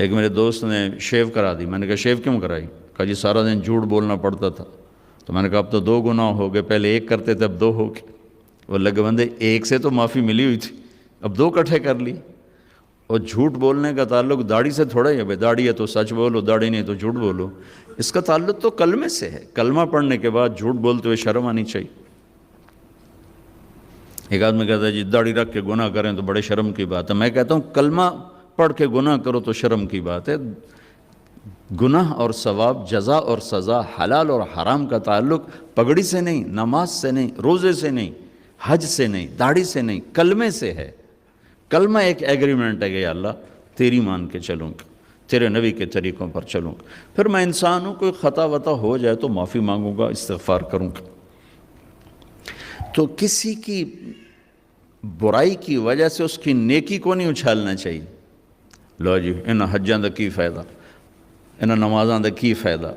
ایک میرے دوست نے شیو کرا دی. میں نے کہا شیو کیوں کرائی؟ کہا جی سارا دن جھوٹ بولنا پڑتا تھا. تو میں نے کہا اب تو 2 گناہ ہو گئے، پہلے 1 کرتے تھے اب 2 ہو گئے. وہ لگے بندے 1 سے تو معافی ملی ہوئی تھی، اب 2 اکٹھے کر لی. اور جھوٹ بولنے کا تعلق داڑھی سے تھوڑا ہی ہے. داڑھی ہے تو سچ بولو، داڑھی نہیں تو جھوٹ بولو. اس کا تعلق تو کلمے سے ہے. کلمہ پڑھنے کے بعد جھوٹ بولتے ہوئے شرم آنی چاہیے. ایک آدمی کہتا ہے جی داڑھی رکھ کے گناہ کریں تو بڑے شرم کی بات ہے. میں کہتا ہوں کلمہ پڑھ کے گناہ کرو تو شرم کی بات ہے. گناہ اور ثواب، جزا اور سزا، حلال اور حرام کا تعلق پگڑی سے نہیں، نماز سے نہیں، روزے سے نہیں، حج سے نہیں، داڑھی سے نہیں، کلمے سے ہے. کلمہ ایک ایگریمنٹ ہے کہ یا اللہ تیری مان کے چلوں گا، تیرے نبی کے طریقوں پر چلوں گا. پھر میں انسان ہوں، کوئی خطا وطا ہو جائے تو معافی مانگوں گا، استغفار کروں گا. تو کسی کی برائی کی وجہ سے اس کی نیکی کو نہیں اچھالنا چاہیے. لو جی انہاں حجاں دا کی فائدہ، انہاں نمازاں دا کی فائدہ.